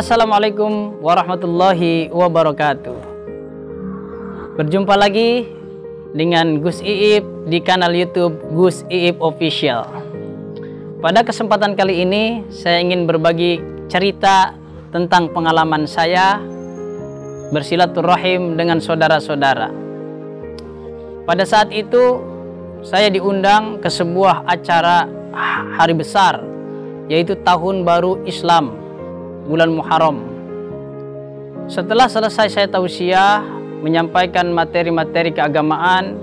Assalamualaikum warahmatullahi wabarakatuh. Berjumpa lagi dengan Gus Iip di kanal YouTube Gus Iip Official. Pada kesempatan kali ini saya ingin berbagi cerita tentang pengalaman saya bersilaturahim dengan saudara-saudara. Pada saat itu saya diundang ke sebuah acara hari besar, yaitu Tahun Baru Islam, bulan Muharram. Setelah selesai saya tausiah menyampaikan materi-materi keagamaan,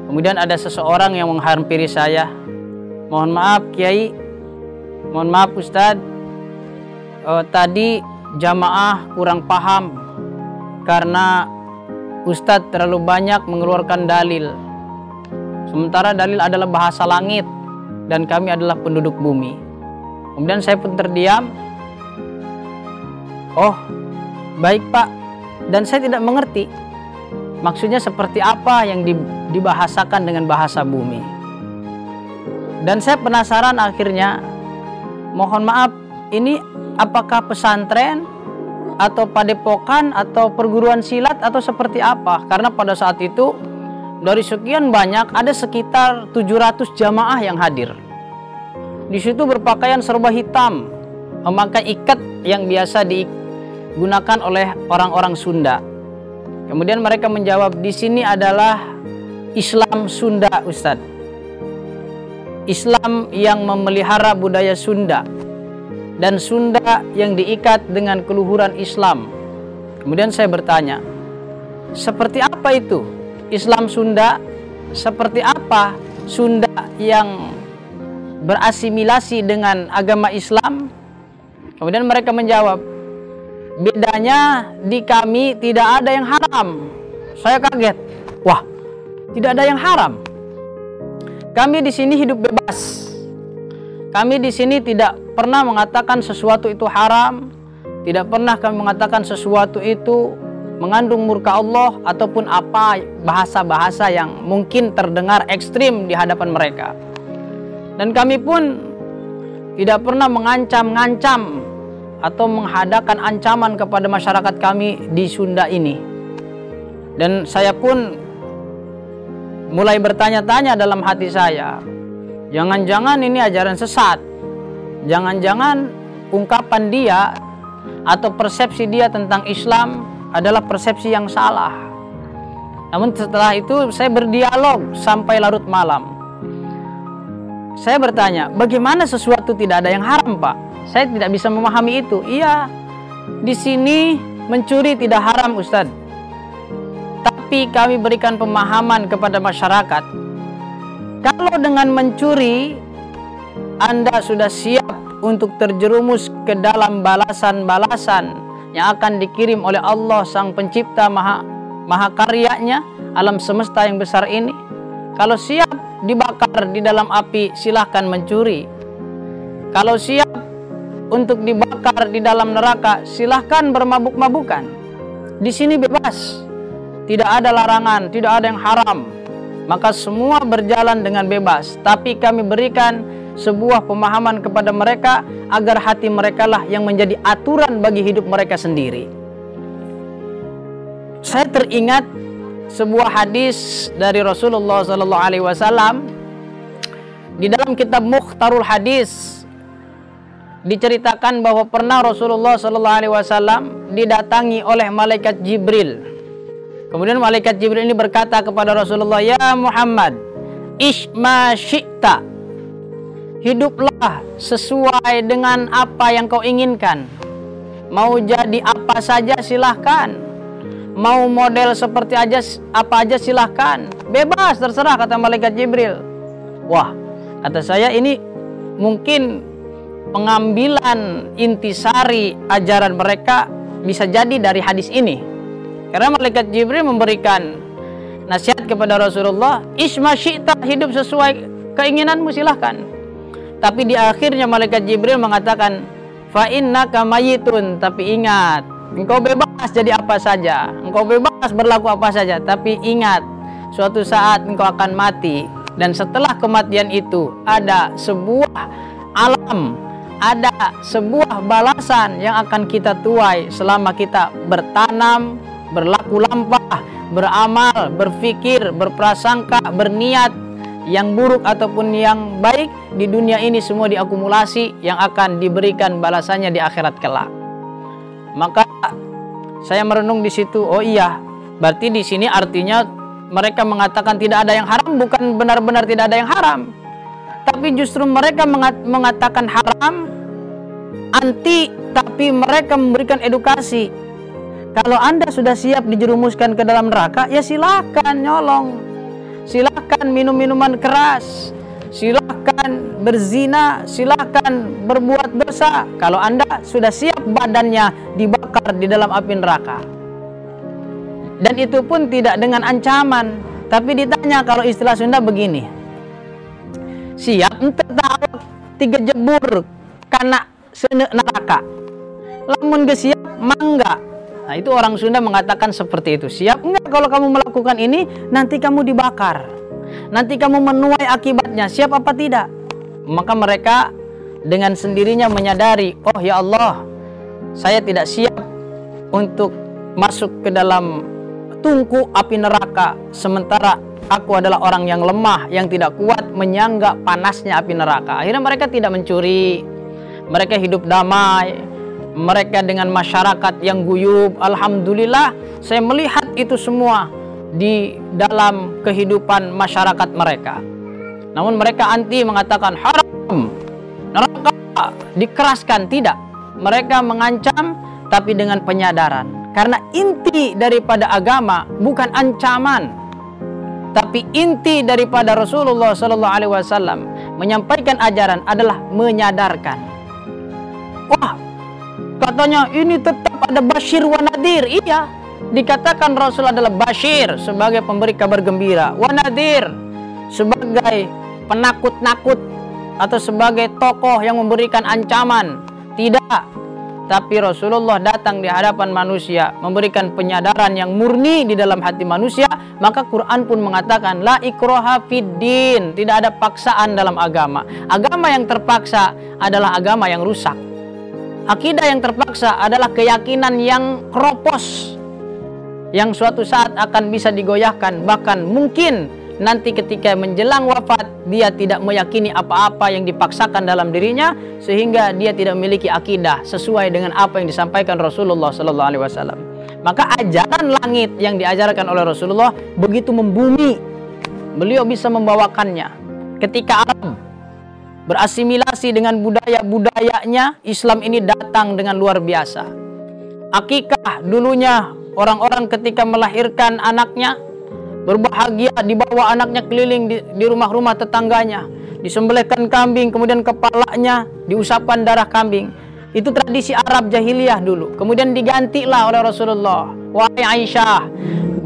kemudian ada seseorang yang menghampiri saya. Mohon maaf Kiai, mohon maaf Ustadz, tadi jamaah kurang paham karena Ustadz terlalu banyak mengeluarkan dalil, sementara dalil adalah bahasa langit dan kami adalah penduduk bumi. Kemudian saya pun terdiam. Oh, baik Pak. Dan saya tidak mengerti maksudnya seperti apa yang dibahasakan dengan bahasa bumi. Dan saya penasaran akhirnya. Mohon maaf, ini apakah pesantren atau padepokan atau perguruan silat atau seperti apa? Karena pada saat itu dari sekian banyak ada sekitar 700 jamaah yang hadir. Di situ berpakaian serba hitam, memakai ikat yang biasa digunakan oleh orang-orang Sunda. Kemudian mereka menjawab, di sini adalah Islam Sunda Ustadz. Islam yang memelihara budaya Sunda dan Sunda yang diikat dengan keluhuran Islam. Kemudian saya bertanya, seperti apa itu Islam Sunda? Seperti apa Sunda yang berasimilasi dengan agama Islam? Kemudian mereka menjawab, bedanya di kami tidak ada yang haram. Saya kaget. Wah, tidak ada yang haram. Kami di sini hidup bebas. Kami di sini tidak pernah mengatakan sesuatu itu haram. Tidak pernah kami mengatakan sesuatu itu mengandung murka Allah ataupun apa bahasa-bahasa yang mungkin terdengar ekstrim di hadapan mereka. Dan kami pun tidak pernah mengancam-ngancam atau menghadakan ancaman kepada masyarakat kami di Sunda ini. Dan saya pun mulai bertanya-tanya dalam hati saya, jangan-jangan ini ajaran sesat, jangan-jangan ungkapan dia atau persepsi dia tentang Islam adalah persepsi yang salah. Namun setelah itu saya berdialog sampai larut malam. Saya bertanya, bagaimana sesuatu tidak ada yang haram Pak? Saya tidak bisa memahami itu. Iya, di sini mencuri tidak haram Ustadz. Tapi kami berikan pemahaman kepada masyarakat. Kalau dengan mencuri, Anda sudah siap untuk terjerumus ke dalam balasan-balasan yang akan dikirim oleh Allah Sang Pencipta Maha Karyanya, alam semesta yang besar ini. Kalau siap dibakar di dalam api, silahkan mencuri. Kalau siap untuk dibakar di dalam neraka, silahkan bermabuk-mabukan. Di sini bebas, tidak ada larangan, tidak ada yang haram. Maka semua berjalan dengan bebas. Tapi kami berikan sebuah pemahaman kepada mereka agar hati mereka lah yang menjadi aturan bagi hidup mereka sendiri. Saya teringat sebuah hadis dari Rasulullah SAW di dalam kitab Mukhtarul Hadis. Diceritakan bahwa pernah Rasulullah SAW didatangi oleh malaikat Jibril. Kemudian malaikat Jibril ini berkata kepada Rasulullah, ya Muhammad, ish ma syi'ta, hiduplah sesuai dengan apa yang kau inginkan. Mau jadi apa saja silahkan, mau model seperti apa aja silahkan, bebas terserah, kata malaikat Jibril. Wah, kata saya, ini mungkin pengambilan intisari ajaran mereka bisa jadi dari hadis ini. Karena malaikat Jibril memberikan nasihat kepada Rasulullah, isma syi'ta, hidup sesuai keinginanmu silahkan. Tapi di akhirnya malaikat Jibril mengatakan, fa innaka mayitun, tapi ingat, engkau bebas jadi apa saja, engkau bebas berlaku apa saja, tapi ingat, suatu saat engkau akan mati. Dan setelah kematian itu ada sebuah alam ada sebuah balasan yang akan kita tuai selama kita bertanam, berlaku lampah, beramal, berfikir, berprasangka, berniat yang buruk ataupun yang baik di dunia ini, semua diakumulasi yang akan diberikan balasannya di akhirat kelak. Maka saya merenung di situ, oh iya, berarti di sini artinya mereka mengatakan tidak ada yang haram bukan benar-benar tidak ada yang haram, tapi justru mereka mengatakan haram anti, tapi mereka memberikan edukasi. Kalau Anda sudah siap dijerumuskan ke dalam neraka, ya silakan nyolong, silakan minum minuman keras, silakan berzina, silakan berbuat dosa. Kalau Anda sudah siap badannya dibakar di dalam api neraka. Dan itu pun tidak dengan ancaman, tapi ditanya kalau istilah Sunda begini, siap ente tahu 3 jebur karena sene neraka, lamun ge siap mangga. Nah, itu orang Sunda mengatakan seperti itu. Siap enggak kalau kamu melakukan ini, nanti kamu dibakar, nanti kamu menuai akibatnya, siap apa tidak? Maka mereka dengan sendirinya menyadari, oh ya Allah, saya tidak siap untuk masuk ke dalam tungku api neraka, sementara aku adalah orang yang lemah, yang tidak kuat menyangga panasnya api neraka. Akhirnya mereka tidak mencuri, mereka hidup damai, mereka dengan masyarakat yang guyub. Alhamdulillah, saya melihat itu semua di dalam kehidupan masyarakat mereka. Namun mereka anti, mengatakan haram, neraka dikeraskan. Tidak, mereka mengancam tapi dengan penyadaran. Karena inti daripada agama bukan ancaman, tapi inti daripada Rasulullah SAW menyampaikan ajaran adalah menyadarkan. Wah, katanya ini tetap ada Bashir wa Nadir. Iya, dikatakan Rasul adalah Bashir sebagai pemberi kabar gembira, wa Nadir sebagai penakut-nakut atau sebagai tokoh yang memberikan ancaman. Tidak, tapi Rasulullah datang di hadapan manusia memberikan penyadaran yang murni di dalam hati manusia. Maka Quran pun mengatakan la ikraha fiddin, tidak ada paksaan dalam agama. Agama yang terpaksa adalah agama yang rusak. Akidah yang terpaksa adalah keyakinan yang keropos, yang suatu saat akan bisa digoyahkan. Bahkan mungkin nanti ketika menjelang wafat dia tidak meyakini apa-apa yang dipaksakan dalam dirinya, sehingga dia tidak memiliki akidah sesuai dengan apa yang disampaikan Rasulullah SAW. Maka ajaran langit yang diajarkan oleh Rasulullah begitu membumi, beliau bisa membawakannya. Ketika Arab berasimilasi dengan budaya-budayanya, Islam ini datang dengan luar biasa. Akikah dulunya orang-orang ketika melahirkan anaknya berbahagia, dibawa anaknya keliling di rumah-rumah tetangganya, disembelihkan kambing, kemudian kepalanya diusapkan darah kambing. Itu tradisi Arab jahiliyah dulu. Kemudian digantilah oleh Rasulullah, wahai Aisyah,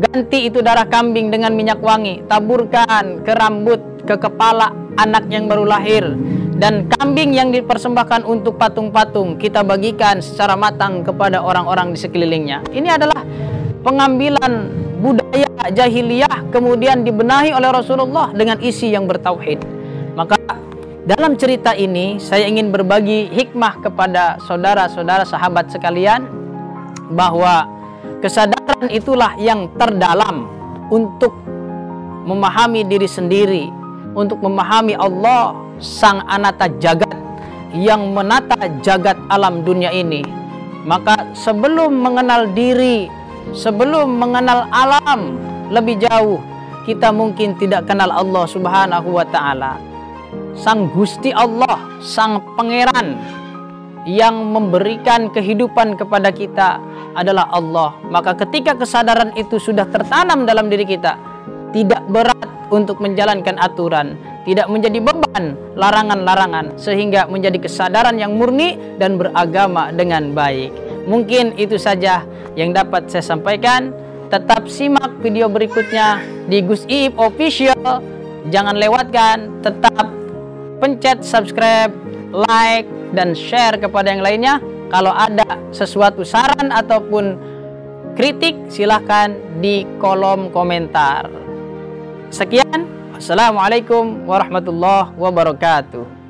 ganti itu darah kambing dengan minyak wangi, taburkan ke rambut, ke kepala anak yang baru lahir, dan kambing yang dipersembahkan untuk patung-patung kita bagikan secara matang kepada orang-orang di sekelilingnya. Ini adalah pengambilan budaya jahiliyah kemudian dibenahi oleh Rasulullah dengan isi yang bertauhid. Maka dalam cerita ini saya ingin berbagi hikmah kepada saudara-saudara sahabat sekalian, bahwa kesadaran itulah yang terdalam untuk memahami diri sendiri, untuk memahami Allah sang anata jagat yang menata jagat alam dunia ini. Maka sebelum mengenal diri, sebelum mengenal alam lebih jauh, kita mungkin tidak kenal Allah Subhanahu wa ta'ala. Sang Gusti Allah, sang Pangeran yang memberikan kehidupan kepada kita adalah Allah. Maka ketika kesadaran itu sudah tertanam dalam diri kita, tidak berat untuk menjalankan aturan, tidak menjadi beban larangan-larangan, sehingga menjadi kesadaran yang murni dan beragama dengan baik. Mungkin itu saja yang dapat saya sampaikan. Tetap simak video berikutnya di Gus Iib Official. Jangan lewatkan, tetap pencet subscribe, like, dan share kepada yang lainnya. Kalau ada sesuatu saran ataupun kritik, silahkan di kolom komentar. Sekian, Assalamualaikum warahmatullahi wabarakatuh.